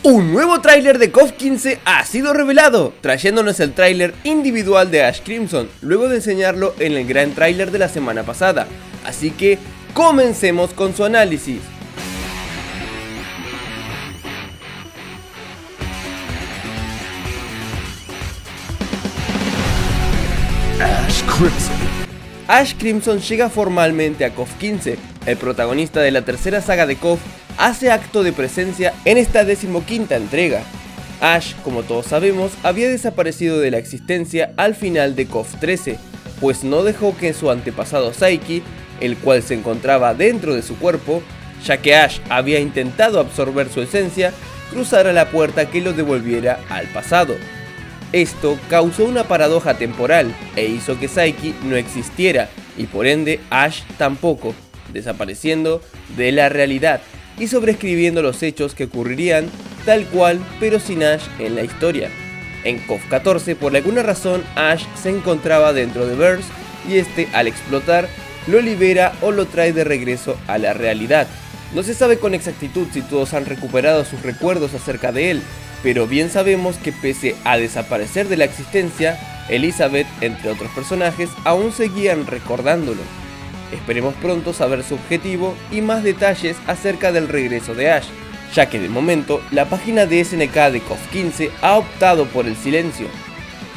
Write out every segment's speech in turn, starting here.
Un nuevo tráiler de KOF 15 ha sido revelado, trayéndonos el tráiler individual de Ash Crimson, luego de enseñarlo en el gran tráiler de la semana pasada. Así que, comencemos con su análisis. Ash Crimson llega formalmente a KOF 15. El protagonista de la tercera saga de KOF hace acto de presencia en esta 15ª entrega. Ash, como todos sabemos, había desaparecido de la existencia al final de KOF 13, pues no dejó que su antepasado Saiki, el cual se encontraba dentro de su cuerpo, ya que Ash había intentado absorber su esencia, cruzara la puerta que lo devolviera al pasado. Esto causó una paradoja temporal e hizo que Saiki no existiera y por ende Ash tampoco, desapareciendo de la realidad y sobreescribiendo los hechos que ocurrirían tal cual pero sin Ash en la historia. En KOF 14 por alguna razón Ash se encontraba dentro de Burst y este al explotar lo libera o lo trae de regreso a la realidad. No se sabe con exactitud si todos han recuperado sus recuerdos acerca de él, pero bien sabemos que pese a desaparecer de la existencia, Elizabeth, entre otros personajes, aún seguían recordándolo. Esperemos pronto saber su objetivo y más detalles acerca del regreso de Ash, ya que de momento la página de SNK de KOF 15 ha optado por el silencio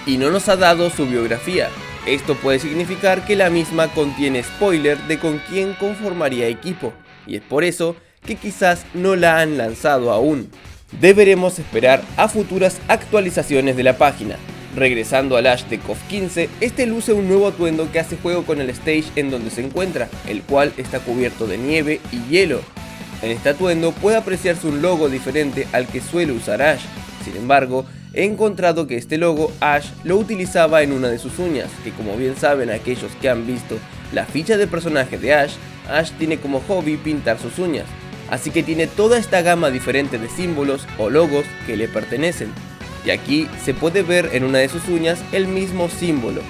y no nos ha dado su biografía. Esto puede significar que la misma contiene spoiler de con quién conformaría equipo, y es por eso que quizás no la han lanzado aún. Deberemos esperar a futuras actualizaciones de la página. Regresando al Ash de KOF 15, este luce un nuevo atuendo que hace juego con el stage en donde se encuentra, el cual está cubierto de nieve y hielo. En este atuendo puede apreciarse un logo diferente al que suele usar Ash. Sin embargo, he encontrado que este logo Ash lo utilizaba en una de sus uñas, que como bien saben aquellos que han visto la ficha de personaje de Ash, Ash tiene como hobby pintar sus uñas. Así que tiene toda esta gama diferente de símbolos o logos que le pertenecen, y aquí se puede ver en una de sus uñas el mismo símbolo.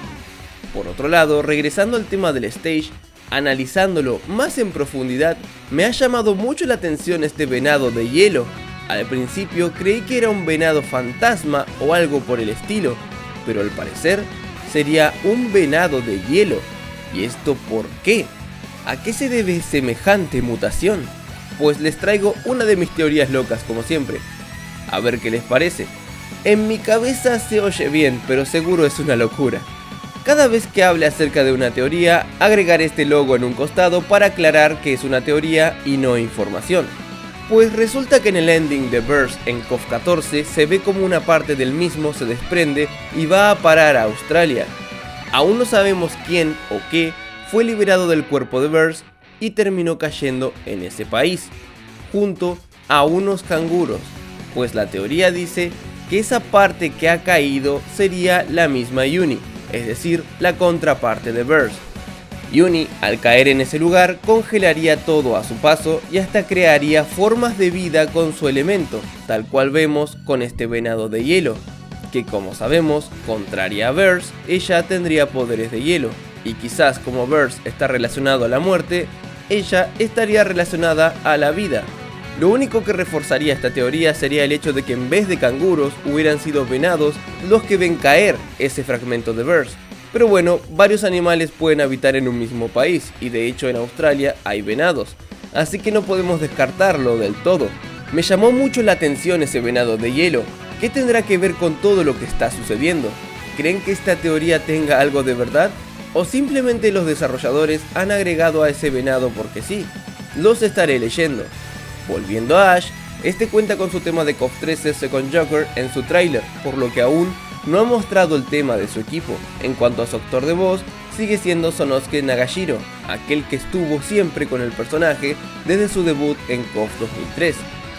Por otro lado, regresando al tema del stage, analizándolo más en profundidad, me ha llamado mucho la atención este venado de hielo. Al principio creí que era un venado fantasma o algo por el estilo, pero al parecer sería un venado de hielo. ¿Y esto por qué? ¿A qué se debe semejante mutación? Pues les traigo una de mis teorías locas como siempre. A ver qué les parece. En mi cabeza se oye bien, pero seguro es una locura. Cada vez que hable acerca de una teoría, agregaré este logo en un costado para aclarar que es una teoría y no información. Pues resulta que en el ending de Burst en KOF 14 se ve como una parte del mismo se desprende y va a parar a Australia. Aún no sabemos quién o qué fue liberado del cuerpo de Burst y terminó cayendo en ese país, junto a unos canguros, pues la teoría dice que esa parte que ha caído sería la misma Uni, es decir, la contraparte de Burst. Uni, al caer en ese lugar, congelaría todo a su paso y hasta crearía formas de vida con su elemento, tal cual vemos con este venado de hielo, que como sabemos, contraria a Burst, ella tendría poderes de hielo, y quizás como Burst está relacionado a la muerte, ella estaría relacionada a la vida. Lo único que reforzaría esta teoría sería el hecho de que en vez de canguros hubieran sido venados los que ven caer ese fragmento de Burst. Pero bueno, varios animales pueden habitar en un mismo país y de hecho en Australia hay venados, así que no podemos descartarlo del todo. Me llamó mucho la atención ese venado de hielo. ¿Qué tendrá que ver con todo lo que está sucediendo? ¿Creen que esta teoría tenga algo de verdad? ¿O simplemente los desarrolladores han agregado a ese venado porque sí? Los estaré leyendo. Volviendo a Ash, este cuenta con su tema de KOF 13 Second Joker en su tráiler, por lo que aún no ha mostrado el tema de su equipo. En cuanto a su actor de voz, sigue siendo Sonosuke Nagashiro, aquel que estuvo siempre con el personaje desde su debut en KOF 2003.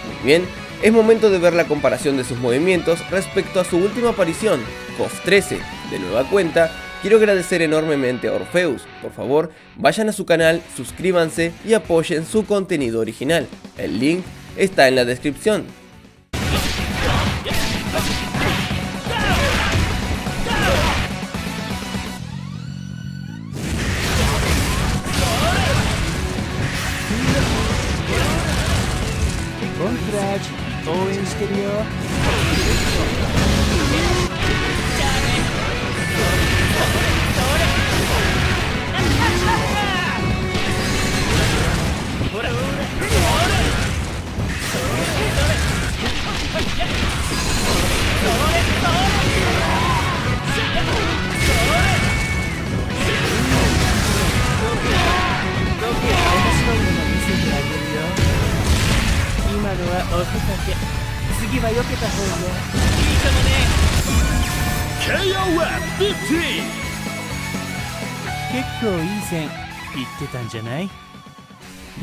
Muy bien, es momento de ver la comparación de sus movimientos respecto a su última aparición, KOF 13, de nueva cuenta. Quiero agradecer enormemente a Orpheus. Por favor, vayan a su canal, suscríbanse y apoyen su contenido original. El link está en la descripción. 応援してるよ。今のはおふざけ。次は避けた方がいいかもね。KOF 15。結構いい線言ってたんじゃない？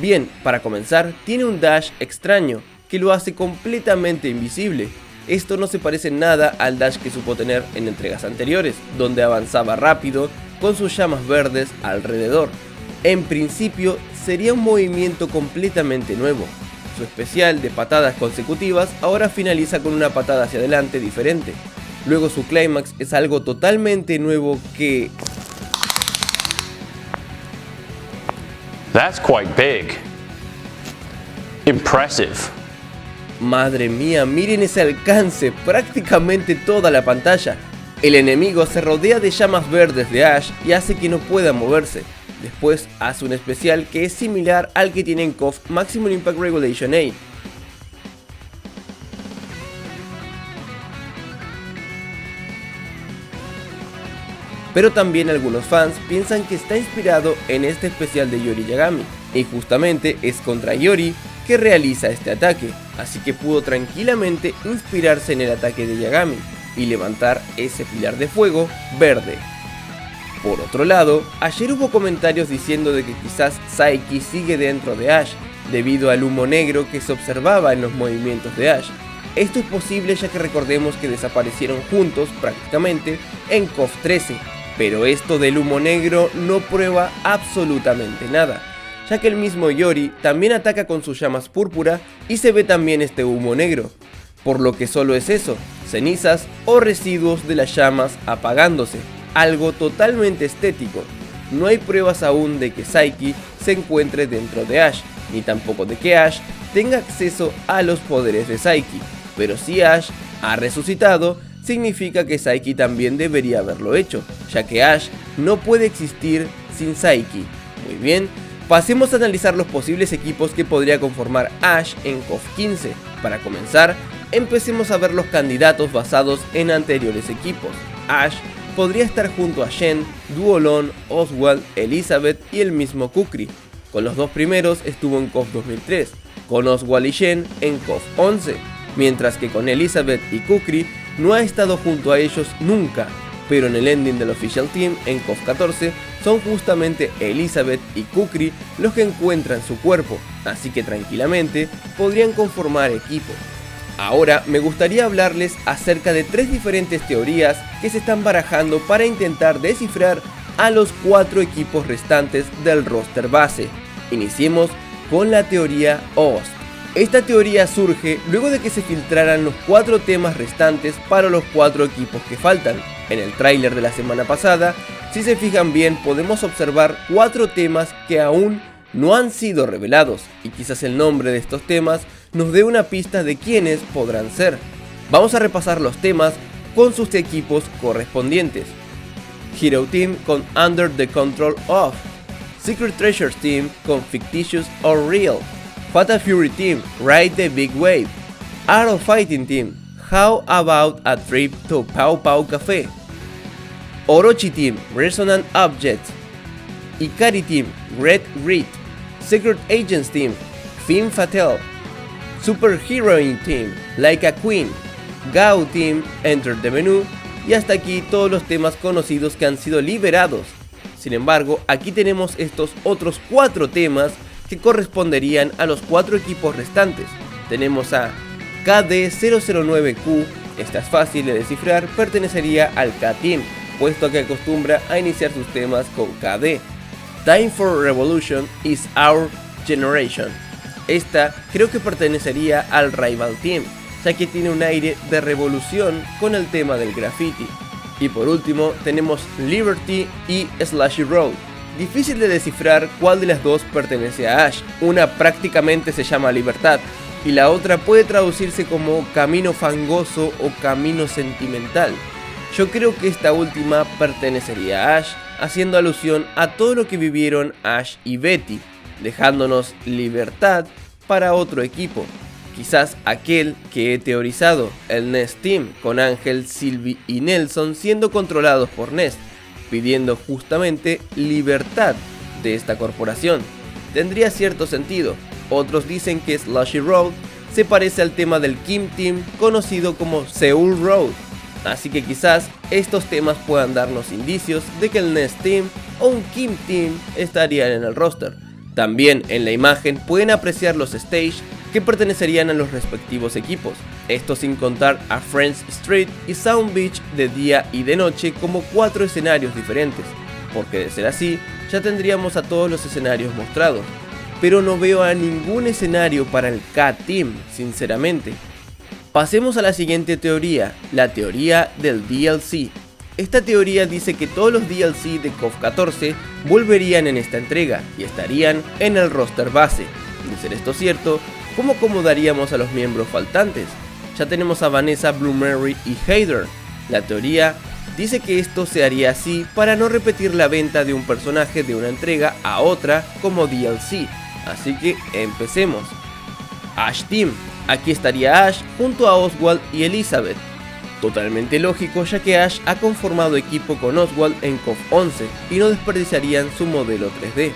Bien, para comenzar, tiene un dash extraño, que lo hace completamente invisible. Esto no se parece en nada al dash que supo tener en entregas anteriores, donde avanzaba rápido con sus llamas verdes alrededor. En principio, sería un movimiento completamente nuevo. Su especial de patadas consecutivas ahora finaliza con una patada hacia adelante diferente. Luego su clímax es algo totalmente nuevo que... That's quite big. Impressive. Madre mía, miren ese alcance, prácticamente toda la pantalla. El enemigo se rodea de llamas verdes de Ash y hace que no pueda moverse. Después hace un especial que es similar al que tiene en KOF Maximum Impact Regulation 8. Pero también algunos fans piensan que está inspirado en este especial de Yori Yagami, y justamente es contra Yori que realiza este ataque, así que pudo tranquilamente inspirarse en el ataque de Yagami y levantar ese pilar de fuego verde. Por otro lado, ayer hubo comentarios diciendo de que quizás Saiki sigue dentro de Ash, debido al humo negro que se observaba en los movimientos de Ash. Esto es posible ya que recordemos que desaparecieron juntos prácticamente en KOF 13, pero esto del humo negro no prueba absolutamente nada, ya que el mismo Yori también ataca con sus llamas púrpura y se ve también este humo negro, por lo que solo es eso, cenizas o residuos de las llamas apagándose, algo totalmente estético. No hay pruebas aún de que Saiki se encuentre dentro de Ash, ni tampoco de que Ash tenga acceso a los poderes de Saiki, pero si Ash ha resucitado, significa que Saiki también debería haberlo hecho, ya que Ash no puede existir sin Saiki. Muy bien, pasemos a analizar los posibles equipos que podría conformar Ash en KOF 15. Para comenzar, empecemos a ver los candidatos basados en anteriores equipos. Ash podría estar junto a Shen, Duolon, Oswald, Elizabeth y el mismo Kukri. Con los dos primeros estuvo en KOF 2003, con Oswald y Shen en KOF 11, mientras que con Elizabeth y Kukri no ha estado junto a ellos nunca, pero en el ending del Official Team en KOF 14 son justamente Elizabeth y Kukri los que encuentran su cuerpo, así que tranquilamente podrían conformar equipo. Ahora me gustaría hablarles acerca de tres diferentes teorías que se están barajando para intentar descifrar a los 4 equipos restantes del roster base. Iniciemos con la teoría Ost. Esta teoría surge luego de que se filtraran los 4 temas restantes para los 4 equipos que faltan. En el tráiler de la semana pasada, si se fijan bien, podemos observar 4 temas que aún no han sido revelados, y quizás el nombre de estos temas nos dé una pista de quiénes podrán ser. Vamos a repasar los temas con sus equipos correspondientes. Hero Team con Under the Control of, Secret Treasures Team con Fictitious or Real, Fatal Fury Team, Ride the Big Wave, Arrow Fighting Team, How About a Trip to Pau Pau Café, Orochi Team, Resonant Objects, Ikari Team, Red Reed, Secret Agents Team, Femme Fatale, Super Heroine Team, Like a Queen, Gao Team, Enter the Menu, y hasta aquí todos los temas conocidos que han sido liberados. Sin embargo, aquí tenemos estos otros 4 temas que corresponderían a los 4 equipos restantes. Tenemos a KD009Q, esta es fácil de descifrar, pertenecería al K-Team, puesto que acostumbra a iniciar sus temas con KD. Time for Revolution is Our Generation, esta creo que pertenecería al Rival Team, ya que tiene un aire de revolución con el tema del graffiti. Y por último tenemos Liberty y Slashy Road. Difícil de descifrar cuál de las dos pertenece a Ash, una prácticamente se llama Libertad, y la otra puede traducirse como camino fangoso o camino sentimental. Yo creo que esta última pertenecería a Ash, haciendo alusión a todo lo que vivieron Ash y Betty, dejándonos libertad para otro equipo. Quizás aquel que he teorizado, el Nest Team, con Ángel, Sylvie y Nelson siendo controlados por Nest, pidiendo justamente libertad de esta corporación. Tendría cierto sentido. Otros dicen que Slushy Road se parece al tema del Kim Team conocido como Seoul Road, así que quizás estos temas puedan darnos indicios de que el Nest Team o un Kim Team estarían en el roster. También en la imagen pueden apreciar los stage que pertenecerían a los respectivos equipos, esto sin contar a Friends Street y Sound Beach de día y de noche como 4 escenarios diferentes, porque de ser así ya tendríamos a todos los escenarios mostrados, pero no veo a ningún escenario para el K-Team, sinceramente. Pasemos a la siguiente teoría, la teoría del DLC. Esta teoría dice que todos los DLC de KOF 14 volverían en esta entrega y estarían en el roster base. De ser esto cierto, ¿cómo acomodaríamos a los miembros faltantes? Ya tenemos a Vanessa, Blue Mary y Heather. La teoría dice que esto se haría así para no repetir la venta de un personaje de una entrega a otra como DLC. Así que empecemos. Ash Team. Aquí estaría Ash junto a Oswald y Elizabeth. Totalmente lógico, ya que Ash ha conformado equipo con Oswald en KOF 11 y no desperdiciarían su modelo 3D.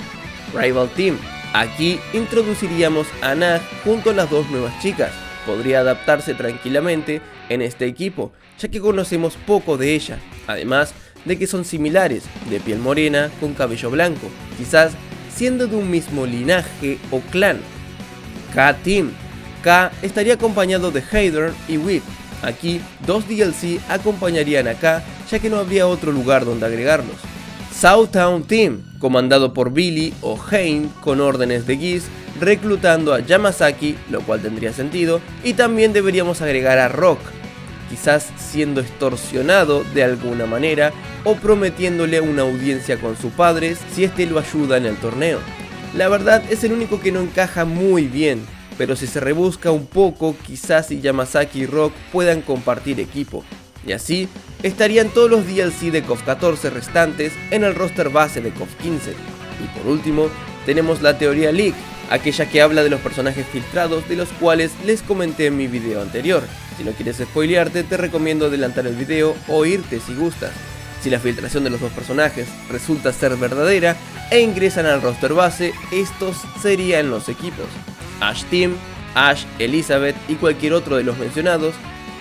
Rival Team. Aquí introduciríamos a Nath junto a las dos nuevas chicas. Podría adaptarse tranquilamente en este equipo, ya que conocemos poco de ella, además de que son similares, de piel morena con cabello blanco, quizás siendo de un mismo linaje o clan. K-Team. K estaría acompañado de Heather y Whip. Aquí, dos DLC acompañarían a K, ya que no habría otro lugar donde agregarlos. Southtown Team, comandado por Billy o Hein con órdenes de Geese, reclutando a Yamasaki, lo cual tendría sentido, y también deberíamos agregar a Rock, quizás siendo extorsionado de alguna manera o prometiéndole una audiencia con su padre si este lo ayuda en el torneo. La verdad es el único que no encaja muy bien, pero si se rebusca un poco, quizás y Yamasaki y Rock puedan compartir equipo, y así estarían todos los DLC de KOF 14 restantes en el roster base de KOF 15. Y por último, tenemos la teoría Leak, aquella que habla de los personajes filtrados de los cuales les comenté en mi video anterior. Si no quieres spoilearte, te recomiendo adelantar el video o irte si gustas. Si la filtración de los dos personajes resulta ser verdadera e ingresan al roster base, estos serían los equipos: Ash Team, Ash, Elizabeth y cualquier otro de los mencionados.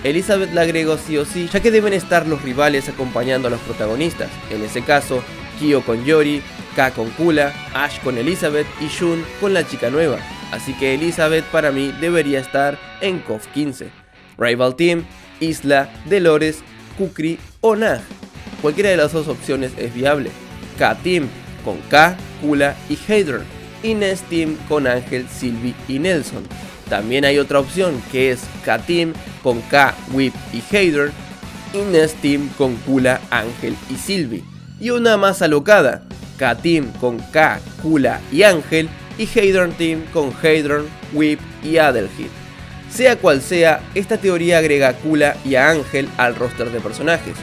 Elizabeth la agrego sí o sí, ya que deben estar los rivales acompañando a los protagonistas, en ese caso Kyo con Yori, K con Kula, Ash con Elizabeth y Shun con la chica nueva, así que Elizabeth para mí debería estar en KOF 15. Rival Team, Isla, Dolores, Kukri o Nag. Cualquiera de las dos opciones es viable. K-Team con K, Kula y Heather, y Nest Team con Ángel, Sylvie y Nelson. También hay otra opción que es K-Team con K, Whip y Heather, y Nest Team con Kula, Ángel y Sylvie. Y una más alocada, K-Team con K, Kula y Ángel, y Heather Team con Heather, Whip y Adelhid. Sea cual sea, esta teoría agrega a Kula y a Ángel al roster de personajes.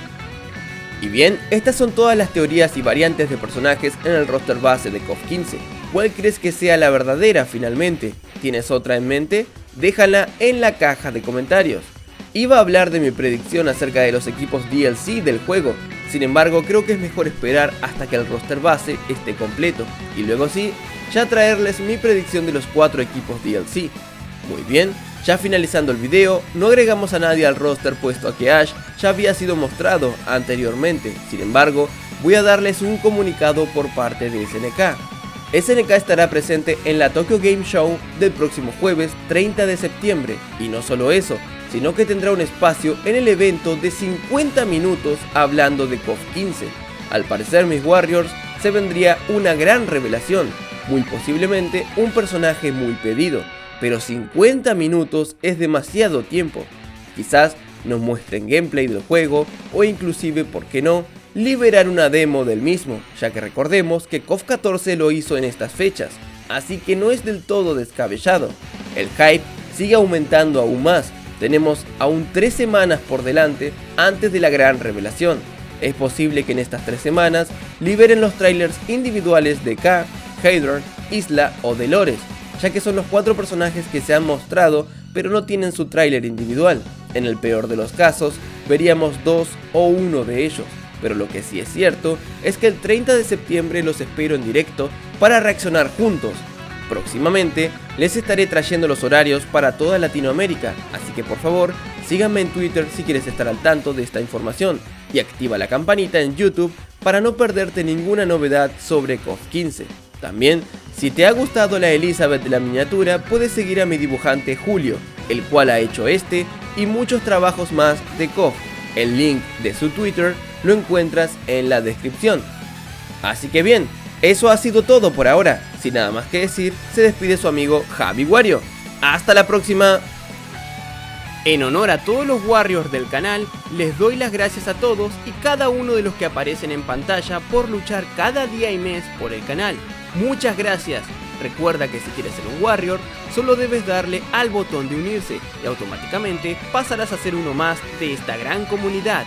Y bien, estas son todas las teorías y variantes de personajes en el roster base de KOF 15. ¿Cuál crees que sea la verdadera finalmente? ¿Tienes otra en mente? Déjala en la caja de comentarios. Iba a hablar de mi predicción acerca de los equipos DLC del juego, sin embargo creo que es mejor esperar hasta que el roster base esté completo, y luego sí, ya traerles mi predicción de los 4 equipos DLC. Muy bien, ya finalizando el video, no agregamos a nadie al roster puesto a que Ash ya había sido mostrado anteriormente, sin embargo, voy a darles un comunicado por parte de SNK. SNK estará presente en la Tokyo Game Show del próximo jueves 30 de septiembre, y no solo eso, sino que tendrá un espacio en el evento de 50 minutos hablando de KOF 15. Al parecer mis Warriors se vendría una gran revelación, muy posiblemente un personaje muy pedido, pero 50 minutos es demasiado tiempo. Quizás nos muestren gameplay del juego o inclusive, ¿por qué no?, liberar una demo del mismo, ya que recordemos que KOF 14 lo hizo en estas fechas, así que no es del todo descabellado. El hype sigue aumentando aún más. Tenemos aún 3 semanas por delante antes de la gran revelación. Es posible que en estas 3 semanas liberen los trailers individuales de K, Hadron, Isla o Dolores, ya que son los 4 personajes que se han mostrado pero no tienen su tráiler individual. En el peor de los casos, veríamos 2 o 1 de ellos, pero lo que sí es cierto es que el 30 de septiembre los espero en directo para reaccionar juntos. Próximamente les estaré trayendo los horarios para toda Latinoamérica, así que por favor síganme en Twitter si quieres estar al tanto de esta información y activa la campanita en YouTube para no perderte ninguna novedad sobre KOF 15. También, si te ha gustado la Elizabeth de la miniatura, puedes seguir a mi dibujante Julio, el cual ha hecho este y muchos trabajos más de KOF. El link de su Twitter lo encuentras en la descripción. Así que bien, eso ha sido todo por ahora. Sin nada más que decir, se despide su amigo Javi Wario. ¡Hasta la próxima! En honor a todos los Warriors del canal, les doy las gracias a todos y cada uno de los que aparecen en pantalla por luchar cada día y mes por el canal. Muchas gracias. Recuerda que si quieres ser un Warrior, solo debes darle al botón de unirse y automáticamente pasarás a ser uno más de esta gran comunidad.